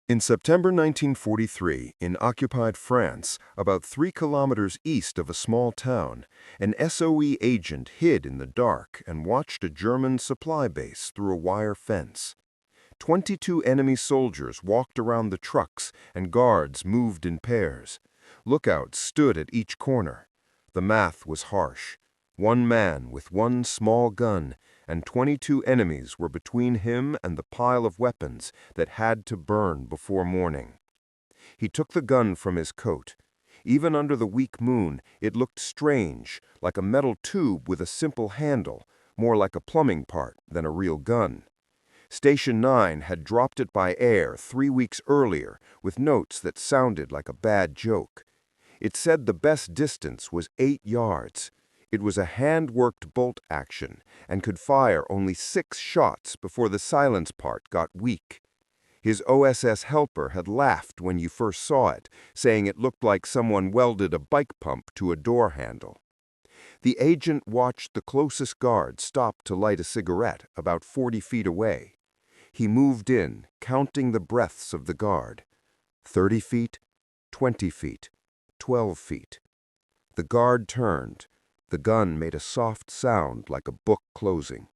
In September 1943, in occupied France, about 3 kilometers east of a small town, an SOE agent hid in the dark and watched a German supply base through a wire fence. 22 enemy soldiers walked around the trucks and guards moved in pairs. Lookouts stood at each corner. The math was harsh. One man with one small gun and 22 enemies were between him and the pile of weapons that had to burn before morning. He took the gun from his coat. Even under the weak moon, it looked strange, like a metal tube with a simple handle, more like a plumbing part than a real gun. Station 9 had dropped it by air 3 weeks earlier with notes that sounded like a bad joke. It said the best distance was 8 yards. It was a hand-worked bolt action and could fire only 6 shots before the silence part got weak. His OSS helper had laughed when you first saw it, saying it looked like someone welded a bike pump to a door handle. The agent watched the closest guard stop to light a cigarette about 40 feet away. He moved in, counting the breaths of the guard. 30 feet, 20 feet, 12 feet. The guard turned. The gun made a soft sound like a book closing.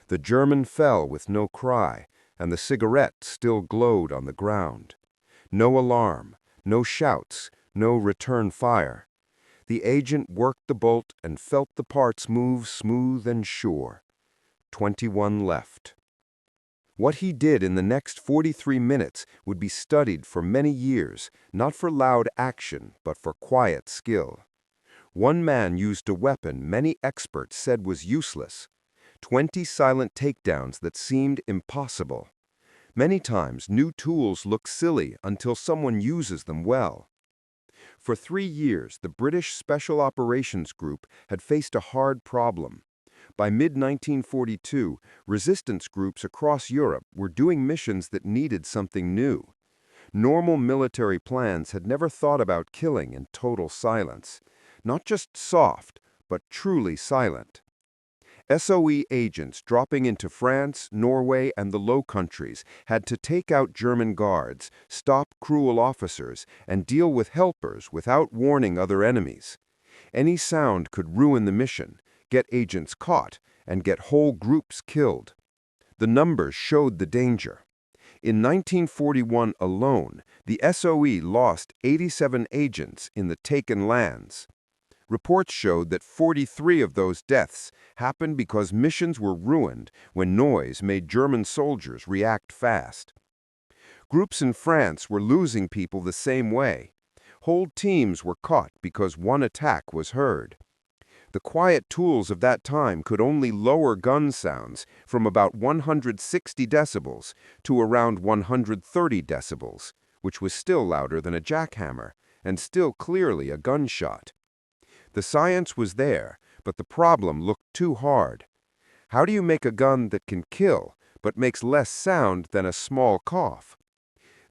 The German fell with no cry, and the cigarette still glowed on the ground. No alarm, no shouts, no return fire. The agent worked the bolt and felt the parts move smooth and sure. 21 left. What he did in the next 43 minutes would be studied for many years, not for loud action, but for quiet skill. One man used a weapon many experts said was useless. 20 silent takedowns that seemed impossible. Many times, new tools look silly until someone uses them well. For 3 years, the British Special Operations Group had faced a hard problem. By mid-1942, resistance groups across Europe were doing missions that needed something new. Normal military plans had never thought about killing in total silence. Not just soft, but truly silent. SOE agents dropping into France, Norway, and the Low Countries had to take out German guards, stop cruel officers, and deal with helpers without warning other enemies. Any sound could ruin the mission, get agents caught, and get whole groups killed. The numbers showed the danger. In 1941 alone, the SOE lost 87 agents in the taken lands. Reports showed that 43 of those deaths happened because missions were ruined when noise made German soldiers react fast. Groups in France were losing people the same way. Whole teams were caught because one attack was heard. The quiet tools of that time could only lower gun sounds from about 160 decibels to around 130 decibels, which was still louder than a jackhammer and still clearly a gunshot. The science was there, but the problem looked too hard. How do you make a gun that can kill, but makes less sound than a small cough?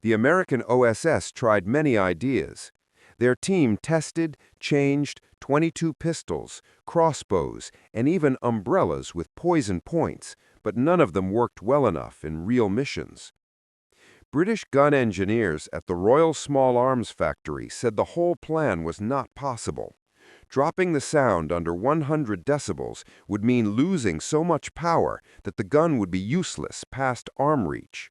The American OSS tried many ideas. Their team tested, changed 22 pistols, crossbows, and even umbrellas with poison points, but none of them worked well enough in real missions. British gun engineers at the Royal Small Arms Factory said the whole plan was not possible. Dropping the sound under 100 decibels would mean losing so much power that the gun would be useless past arm reach.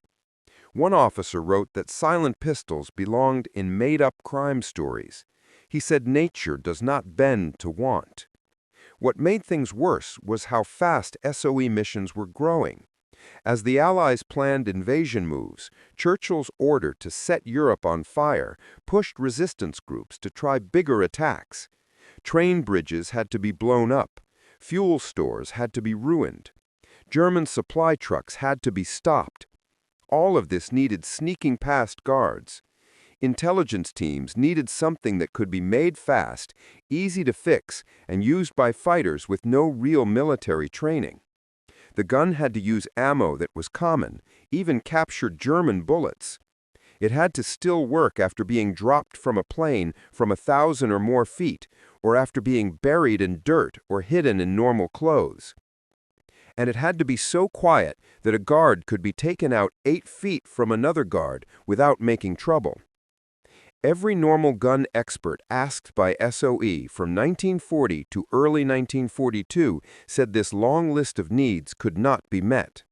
One officer wrote that silent pistols belonged in made-up crime stories. He said nature does not bend to want. What made things worse was how fast SOE missions were growing. As the Allies planned invasion moves, Churchill's order to set Europe on fire pushed resistance groups to try bigger attacks. Train bridges had to be blown up. Fuel stores had to be ruined. German supply trucks had to be stopped. All of this needed sneaking past guards. Intelligence teams needed something that could be made fast, easy to fix, and used by fighters with no real military training. The gun had to use ammo that was common, even captured German bullets. It had to still work after being dropped from a plane from 1,000 or more feet, or after being buried in dirt or hidden in normal clothes. and it had to be so quiet that a guard could be taken out 8 feet from another guard without making trouble. Every normal gun expert asked by SOE from 1940 to early 1942 said this long list of needs could not be met.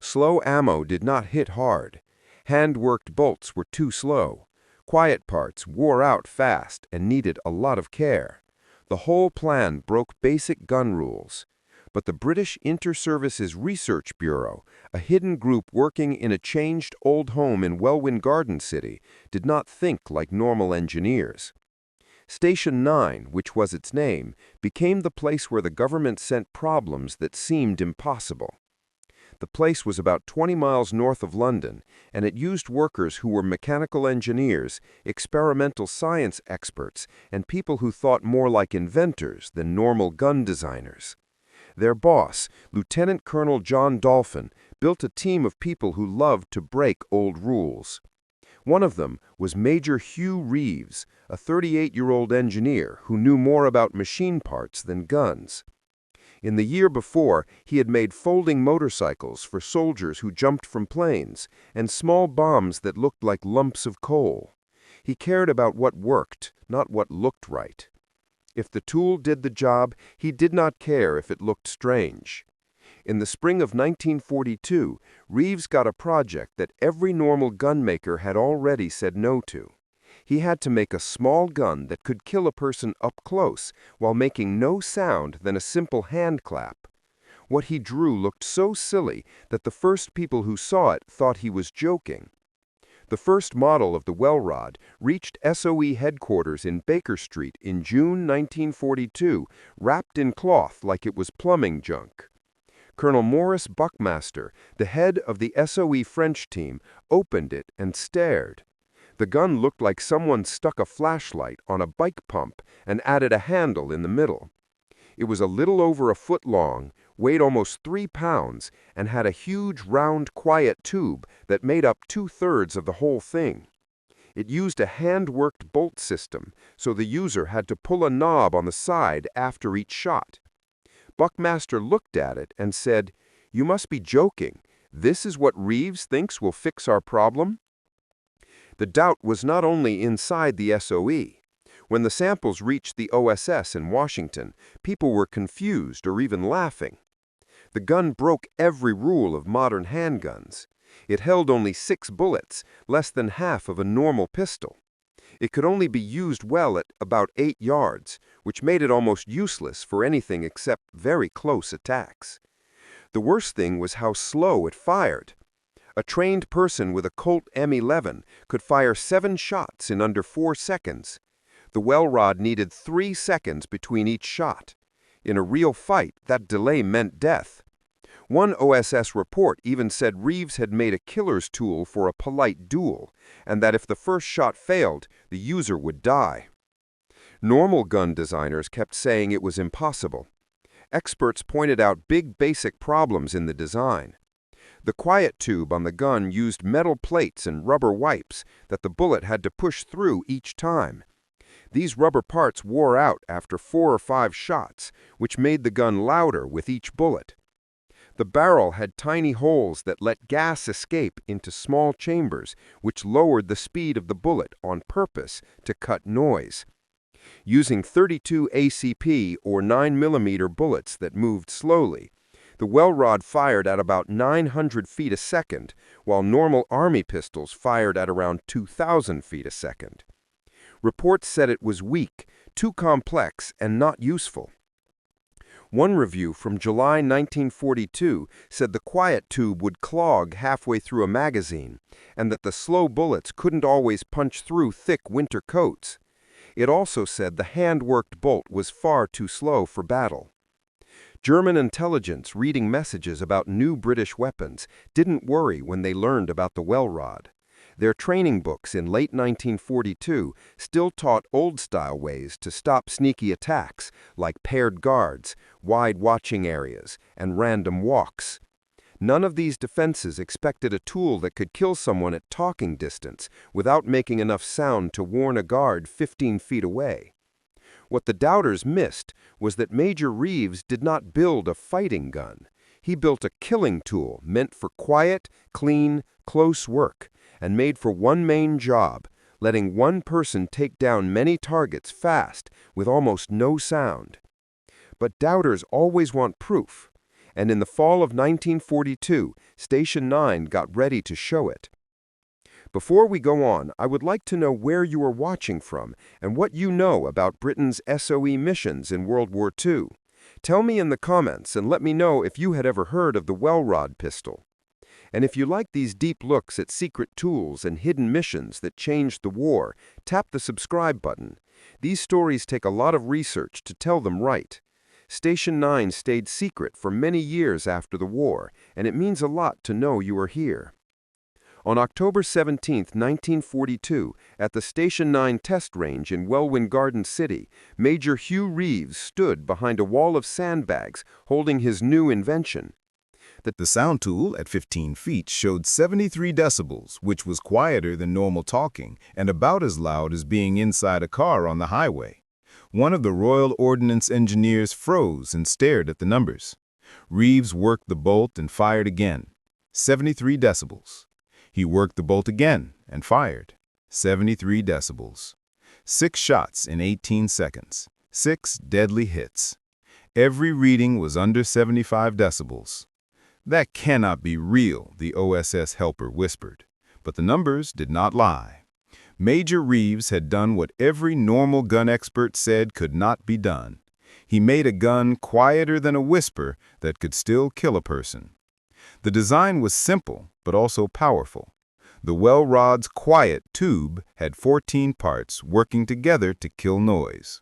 Slow ammo did not hit hard. Hand-worked bolts were too slow. Quiet parts wore out fast and needed a lot of care. The whole plan broke basic gun rules. But the British Inter-Services Research Bureau, a hidden group working in a changed old home in Welwyn Garden City, did not think like normal engineers. Station 9, which was its name, became the place where the government sent problems that seemed impossible. The place was about 20 miles north of London, and it used workers who were mechanical engineers, experimental science experts, and people who thought more like inventors than normal gun designers. Their boss, Lieutenant Colonel John Dolphin, built a team of people who loved to break old rules. One of them was Major Hugh Reeves, a 38-year-old engineer who knew more about machine parts than guns. In the year before, he had made folding motorcycles for soldiers who jumped from planes and small bombs that looked like lumps of coal. He cared about what worked, not what looked right. If the tool did the job, he did not care if it looked strange. In the spring of 1942, Reeves got a project that every normal gunmaker had already said no to. He had to make a small gun that could kill a person up close while making no sound than a simple hand clap. What he drew looked so silly that the first people who saw it thought he was joking. The first model of the Welrod reached SOE headquarters in Baker Street in June 1942, wrapped in cloth like it was plumbing junk. Colonel Maurice Buckmaster, the head of the SOE French team, opened it and stared. The gun looked like someone stuck a flashlight on a bike pump and added a handle in the middle. It was a little over a foot long, weighed almost 3 pounds, and had a huge round quiet tube that made up 2/3 of the whole thing. It used a hand-worked bolt system, so the user had to pull a knob on the side after each shot. Buckmaster looked at it and said, "You must be joking. This is what Reeves thinks will fix our problem?" The doubt was not only inside the SOE. When the samples reached the OSS in Washington, people were confused or even laughing. The gun broke every rule of modern handguns. It held only 6 bullets, less than half of a normal pistol. It could only be used well at about 8 yards, which made it almost useless for anything except very close attacks. The worst thing was how slow it fired. A trained person with a Colt M11 could fire 7 shots in under 4 seconds. The Welrod needed 3 seconds between each shot. In a real fight, that delay meant death. One OSS report even said Reeves had made a killer's tool for a polite duel, and that if the first shot failed, the user would die. Normal gun designers kept saying it was impossible. Experts pointed out big basic problems in the design. The quiet tube on the gun used metal plates and rubber wipes that the bullet had to push through each time. These rubber parts wore out after 4 or 5 shots, which made the gun louder with each bullet. The barrel had tiny holes that let gas escape into small chambers, which lowered the speed of the bullet on purpose to cut noise. Using 32 ACP or 9mm bullets that moved slowly, the Welrod fired at about 900 feet a second, while normal Army pistols fired at around 2,000 feet a second. Reports said it was weak, too complex, and not useful. One review from July 1942 said the quiet tube would clog halfway through a magazine, and that the slow bullets couldn't always punch through thick winter coats. It also said the hand-worked bolt was far too slow for battle. German intelligence reading messages about new British weapons didn't worry when they learned about the Welrod. Their training books in late 1942 still taught old-style ways to stop sneaky attacks, like paired guards, wide watching areas, and random walks. None of these defenses expected a tool that could kill someone at talking distance without making enough sound to warn a guard 15 feet away. What the doubters missed was that Major Reeves did not build a fighting gun. he built a killing tool meant for quiet, clean, close work, and made for one main job, letting one person take down many targets fast with almost no sound. But doubters always want proof, and in the fall of 1942, Station 9 got ready to show it. Before we go on, I would like to know where you are watching from and what you know about Britain's SOE missions in World War II. Tell me in the comments and let me know if you had ever heard of the Welrod pistol. And if you like these deep looks at secret tools and hidden missions that changed the war, tap the subscribe button. These stories take a lot of research to tell them right. Station 9 stayed secret for many years after the war, and it means a lot to know you are here. On October 17, 1942, at the Station 9 test range in Welwyn Garden City, Major Hugh Reeves stood behind a wall of sandbags holding his new invention. The sound tool at 15 feet showed 73 decibels, which was quieter than normal talking and about as loud as being inside a car on the highway. One of the Royal Ordnance engineers froze and stared at the numbers. Reeves worked the bolt and fired again. 73 decibels. He worked the bolt again and fired. 73 decibels. 6 shots in 18 seconds. 6 deadly hits. Every reading was under 75 decibels. "That cannot be real," the OSS helper whispered. But the numbers did not lie. Major Reeves had done what every normal gun expert said could not be done. He made a gun quieter than a whisper that could still kill a person. The design was simple, but also powerful. The Welrod's quiet tube had 14 parts working together to kill noise.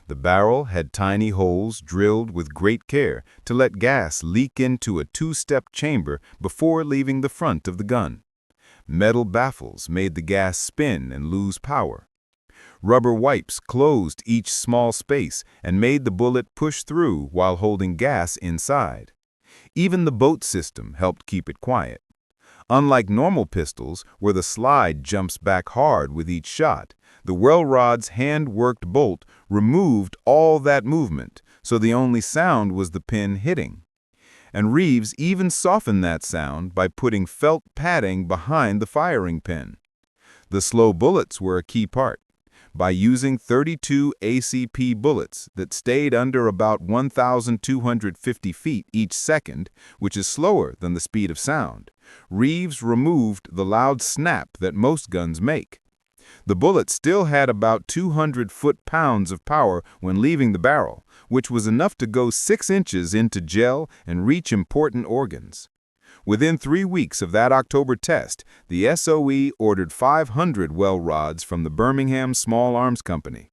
The barrel had tiny holes drilled with great care to let gas leak into a 2-step chamber before leaving the front of the gun. Metal baffles made the gas spin and lose power. Rubber wipes closed each small space and made the bullet push through while holding gas inside. Even the boat system helped keep it quiet. Unlike normal pistols, where the slide jumps back hard with each shot, the Welrod's hand-worked bolt removed all that movement, so the only sound was the pin hitting. And Reeves even softened that sound by putting felt padding behind the firing pin. The slow bullets were a key part. By using 32 ACP bullets that stayed under about 1,250 feet each second, which is slower than the speed of sound, Reeves removed the loud snap that most guns make. The bullet still had about 200 foot-pounds of power when leaving the barrel, which was enough to go 6 inches into gel and reach important organs. Within 3 weeks of that October test, the SOE ordered 500 Welrods from the Birmingham Small Arms Company.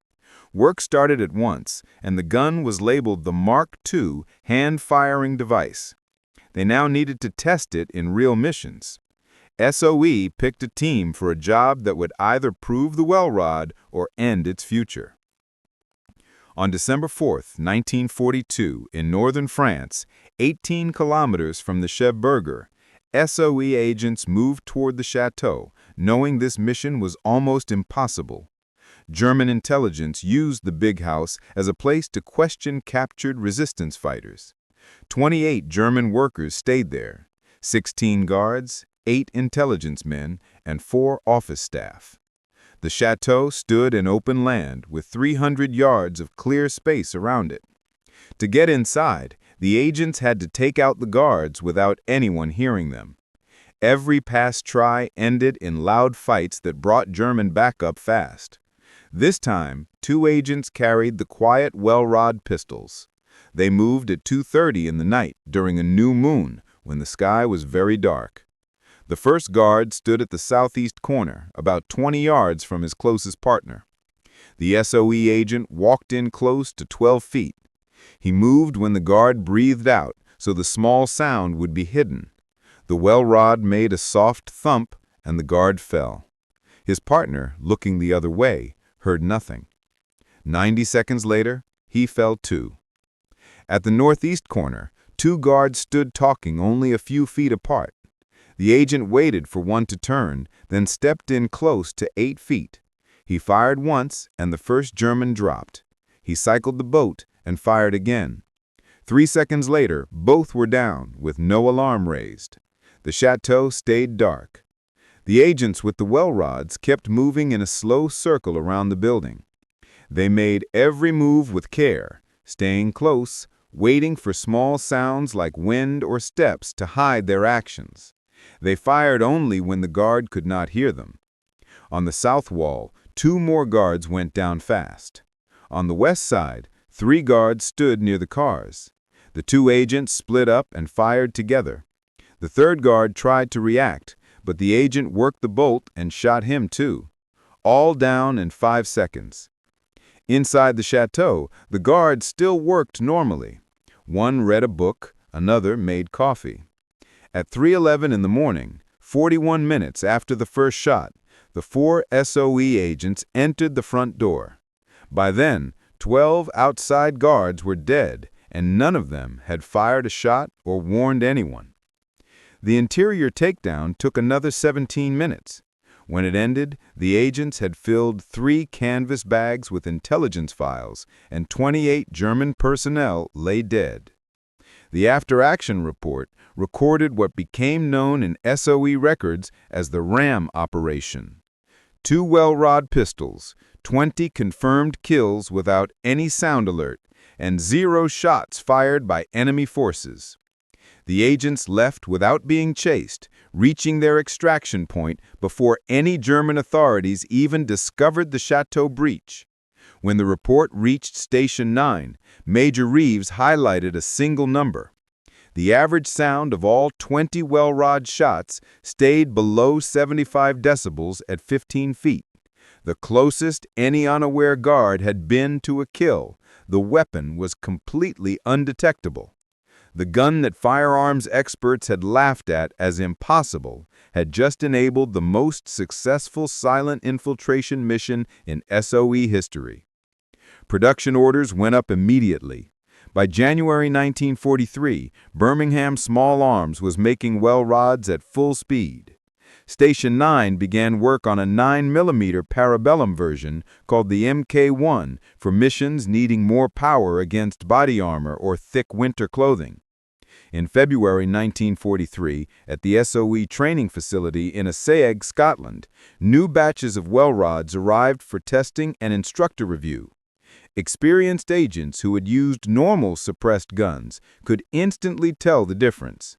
Work started at once, and the gun was labeled the Mark II hand-firing device. They now needed to test it in real missions. SOE picked a team for a job that would either prove the Welrod or end its future. On December 4, 1942, in northern France, 18 kilometers from the Chevberger, SOE agents moved toward the chateau, knowing this mission was almost impossible. German intelligence used the big house as a place to question captured resistance fighters. 28 German workers stayed there, 16 guards, 8 intelligence men, and 4 office staff. The chateau stood in open land with 300 yards of clear space around it. To get inside, the agents had to take out the guards without anyone hearing them. Every past try ended in loud fights that brought German backup fast. This time, 2 agents carried the quiet Welrod pistols. They moved at 2:30 in the night during a new moon when the sky was very dark. The first guard stood at the southeast corner, about 20 yards from his closest partner. The SOE agent walked in close to 12 feet. He moved when the guard breathed out, so the small sound would be hidden. The Welrod made a soft thump, and the guard fell. His partner, looking the other way, heard nothing. 90 seconds later, he fell too. At the northeast corner, 2 guards stood talking only a few feet apart. The agent waited for one to turn, then stepped in close to 8 feet. He fired once, and the first German dropped. He cycled the boat and fired again. 3 seconds later, both were down, with no alarm raised. The chateau stayed dark. The agents with the Welrods kept moving in a slow circle around the building. They made every move with care, staying close, waiting for small sounds like wind or steps to hide their actions. They fired only when the guard could not hear them. On the south wall, 2 more guards went down fast. On the west side, 3 guards stood near the cars. The 2 agents split up and fired together. The 3rd guard tried to react, but the agent worked the bolt and shot him too. All down in 5 seconds. Inside the chateau, the guards still worked normally. One read a book, another made coffee. At 3:11 in the morning, 41 minutes after the first shot, the 4 SOE agents entered the front door. By then, 12 outside guards were dead, and none of them had fired a shot or warned anyone. The interior takedown took another 17 minutes. When it ended, the agents had filled 3 canvas bags with intelligence files, and 28 German personnel lay dead. The after-action report recorded what became known in SOE records as the RAM operation. 2 Welrod pistols, 20 confirmed kills without any sound alert, and 0 shots fired by enemy forces. The agents left without being chased, reaching their extraction point before any German authorities even discovered the chateau breach. When the report reached Station 9, Major Reeves highlighted a single number. The average sound of all 20 Welrod shots stayed below 75 decibels at 15 feet. The closest any unaware guard had been to a kill, the weapon was completely undetectable. The gun that firearms experts had laughed at as impossible had just enabled the most successful silent infiltration mission in SOE history. Production orders went up immediately. By January 1943, Birmingham Small Arms was making Welrods at full speed. Station 9 began work on a 9mm parabellum version called the Mk1 for missions needing more power against body armor or thick winter clothing. In February 1943, at the SOE training facility in Assaig, Scotland, new batches of Welrods arrived for testing and instructor review. Experienced agents who had used normal suppressed guns could instantly tell the difference.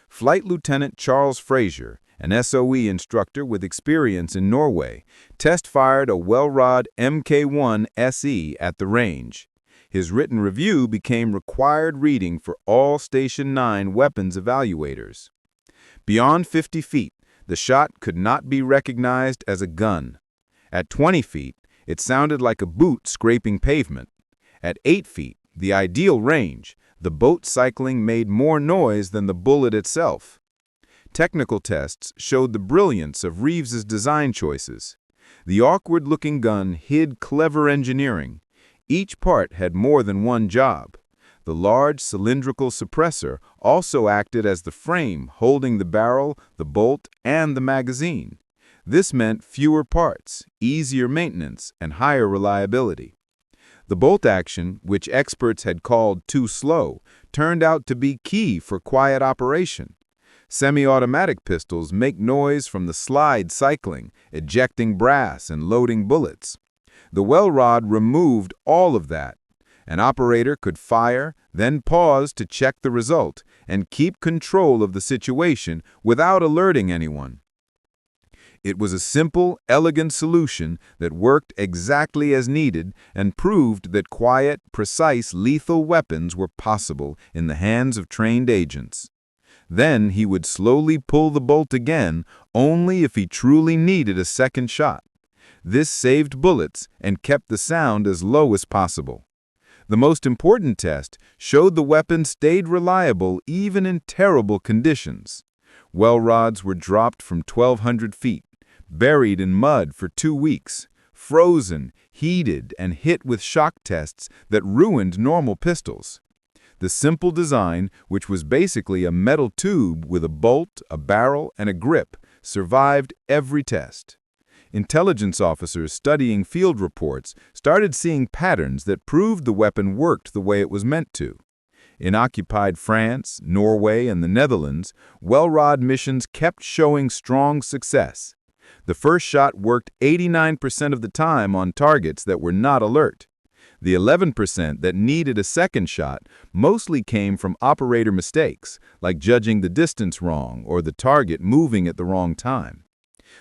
Flight Lieutenant Charles Fraser, an SOE instructor with experience in Norway, test-fired a Welrod Mk1 SE at the range. His written review became required reading for all Station 9 weapons evaluators. Beyond 50 feet, the shot could not be recognized as a gun. At 20 feet, it sounded like a boot scraping pavement. At 8 feet, the ideal range, the boat cycling made more noise than the bullet itself. Technical tests showed the brilliance of Reeves's design choices. The awkward-looking gun hid clever engineering. Each part had more than one job. The large cylindrical suppressor also acted as the frame holding the barrel, the bolt, and the magazine. This meant fewer parts, easier maintenance, and higher reliability. The bolt action, which experts had called too slow, turned out to be key for quiet operation. Semi-automatic pistols make noise from the slide cycling, ejecting brass and loading bullets. The Welrod removed all of that. An operator could fire, then pause to check the result, and keep control of the situation without alerting anyone. It was a simple, elegant solution that worked exactly as needed and proved that quiet, precise, lethal weapons were possible in the hands of trained agents. Then he would slowly pull the bolt again only if he truly needed a second shot. This saved bullets and kept the sound as low as possible. The most important test showed the weapon stayed reliable even in terrible conditions. Welrods were dropped from 1,200 feet, buried in mud for 2 weeks, frozen, heated, and hit with shock tests that ruined normal pistols. The simple design, which was basically a metal tube with a bolt, a barrel, and a grip, survived every test. Intelligence officers studying field reports started seeing patterns that proved the weapon worked the way it was meant to. In occupied France, Norway, and the Netherlands, Welrod missions kept showing strong success. The first shot worked 89% of the time on targets that were not alert. The 11% that needed a second shot mostly came from operator mistakes, like judging the distance wrong or the target moving at the wrong time.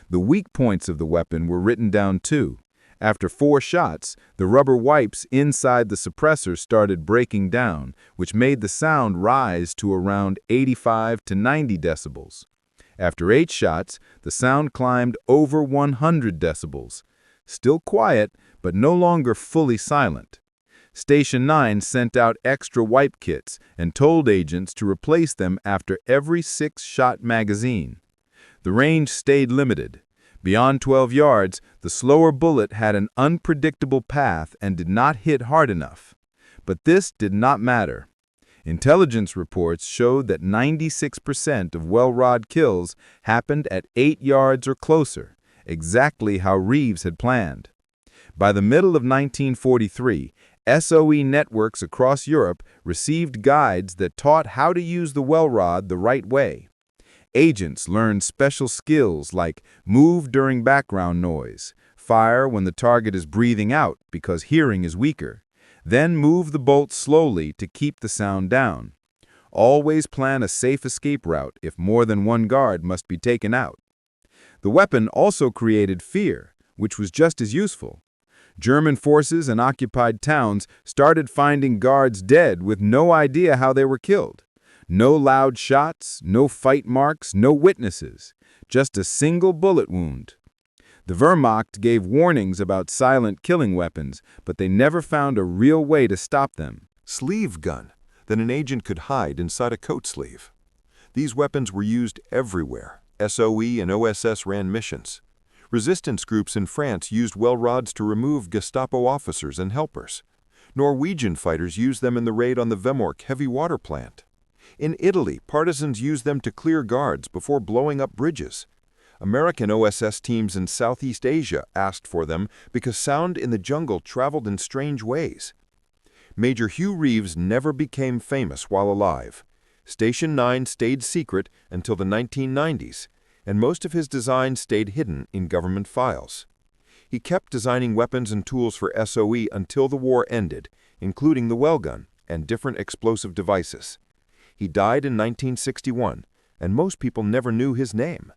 The weak points of the weapon were written down too. After 4 shots, the rubber wipes inside the suppressor started breaking down, which made the sound rise to around 85 to 90 decibels. After 8 shots, the sound climbed over 100 decibels. Still quiet, but no longer fully silent. Station 9 sent out extra wipe kits and told agents to replace them after every 6-shot magazine. The range stayed limited. Beyond 12 yards, the slower bullet had an unpredictable path and did not hit hard enough. But this did not matter. Intelligence reports showed that 96% of Welrod kills happened at 8 yards or closer, exactly how Reeves had planned. By the middle of 1943, SOE networks across Europe received guides that taught how to use the Welrod the right way. Agents learned special skills like move during background noise, fire when the target is breathing out because hearing is weaker, then move the bolt slowly to keep the sound down. Always plan a safe escape route if more than one guard must be taken out. The weapon also created fear, which was just as useful. German forces in occupied towns started finding guards dead with no idea how they were killed. No loud shots, no fight marks, no witnesses, just a single bullet wound. The Wehrmacht gave warnings about silent killing weapons, but they never found a real way to stop them. Sleeve gun that an agent could hide inside a coat sleeve. These weapons were used everywhere. SOE and OSS ran missions. Resistance groups in France used Welrods to remove Gestapo officers and helpers. Norwegian fighters used them in the raid on the Vemork heavy water plant. In Italy, partisans used them to clear guards before blowing up bridges. American OSS teams in Southeast Asia asked for them because sound in the jungle traveled in strange ways. Major Hugh Reeves never became famous while alive. Station 9 stayed secret until the 1990s, and most of his designs stayed hidden in government files. He kept designing weapons and tools for SOE until the war ended, including the Welgun and different explosive devices. He died in 1961, and most people never knew his name.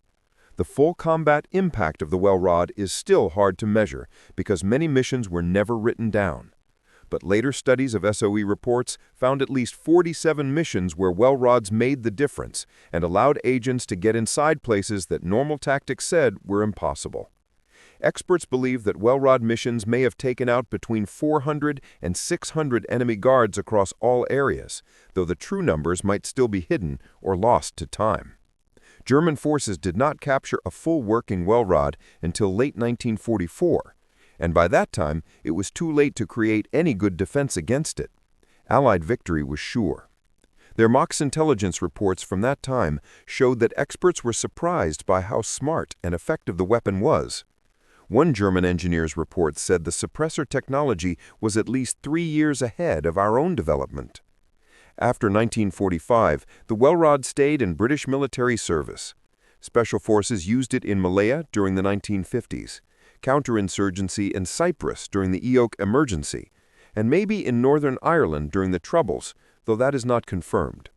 The full combat impact of the Welrod is still hard to measure because many missions were never written down. But later studies of SOE reports found at least 47 missions where Welrods made the difference and allowed agents to get inside places that normal tactics said were impossible. Experts believe that Welrod missions may have taken out between 400 and 600 enemy guards across all areas, though the true numbers might still be hidden or lost to time. German forces did not capture a full working Welrod until late 1944, and by that time it was too late to create any good defense against it. Allied victory was sure. Their Mox intelligence reports from that time showed that experts were surprised by how smart and effective the weapon was. One German engineer's report said the suppressor technology was at least 3 years ahead of our own development. After 1945, the Welrod stayed in British military service. Special forces used it in Malaya during the 1950s, counterinsurgency in Cyprus during the EOK emergency, and maybe in Northern Ireland during the Troubles, though that is not confirmed.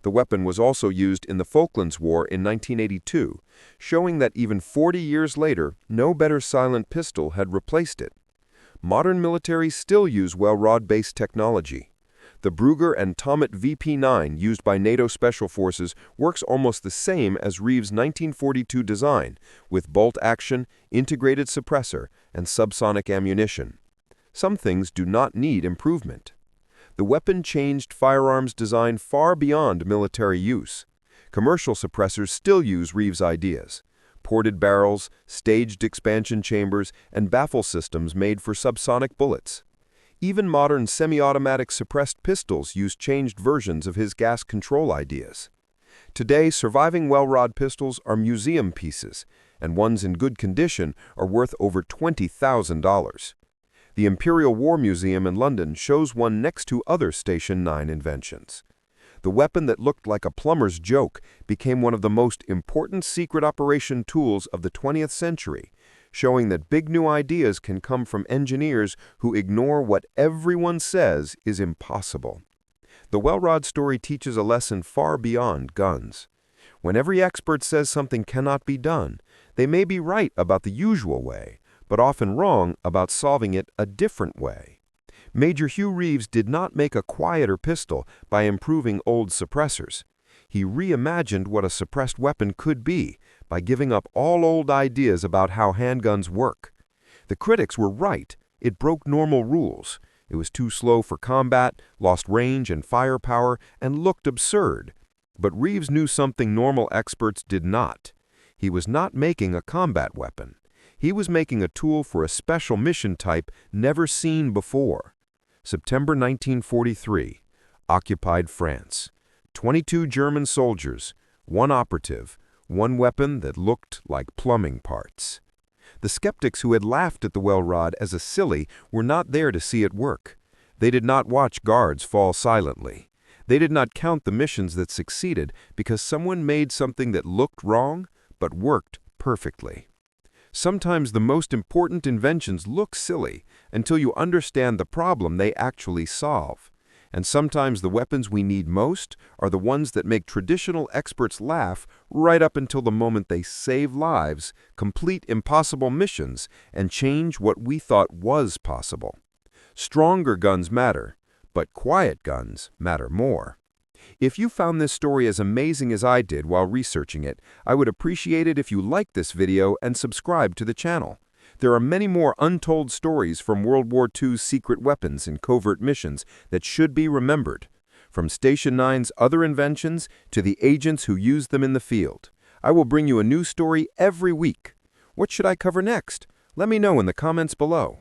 The weapon was also used in the Falklands War in 1982, showing that even 40 years later, no better silent pistol had replaced it. Modern militaries still use Welrod-based technology. The Brugger and Tomet VP-9 used by NATO Special Forces works almost the same as Reeves' 1942 design, with bolt action, integrated suppressor, and subsonic ammunition. Some things do not need improvement. The weapon changed firearms design far beyond military use. Commercial suppressors still use Reeves' ideas. Ported barrels, staged expansion chambers, and baffle systems made for subsonic bullets. Even modern semi-automatic suppressed pistols use changed versions of his gas control ideas. Today, surviving Welrod pistols are museum pieces, and ones in good condition are worth over $20,000. The Imperial War Museum in London shows one next to other Station 9 inventions. The weapon that looked like a plumber's joke became one of the most important secret operation tools of the 20th century, showing that big new ideas can come from engineers who ignore what everyone says is impossible. The Welrod story teaches a lesson far beyond guns. When every expert says something cannot be done, they may be right about the usual way, but often wrong about solving it a different way. Major Hugh Reeves did not make a quieter pistol by improving old suppressors. He reimagined what a suppressed weapon could be by giving up all old ideas about how handguns work. The critics were right. It broke normal rules. It was too slow for combat, lost range and firepower, and looked absurd. But Reeves knew something normal experts did not. He was not making a combat weapon. He was making a tool for a special mission type never seen before. September 1943, occupied France. 22 German soldiers, one operative, one weapon that looked like plumbing parts. The skeptics who had laughed at the Welrod as a silly were not there to see it work. They did not watch guards fall silently. They did not count the missions that succeeded because someone made something that looked wrong but worked perfectly. Sometimes the most important inventions look silly until you understand the problem they actually solve. And sometimes the weapons we need most are the ones that make traditional experts laugh right up until the moment they save lives, complete impossible missions, and change what we thought was possible. Stronger guns matter, but quiet guns matter more. If you found this story as amazing as I did while researching it, I would appreciate it if you liked this video and subscribe to the channel. There are many more untold stories from World War II's secret weapons and covert missions that should be remembered, from Station 9's other inventions to the agents who used them in the field. I will bring you a new story every week. What should I cover next? Let me know in the comments below.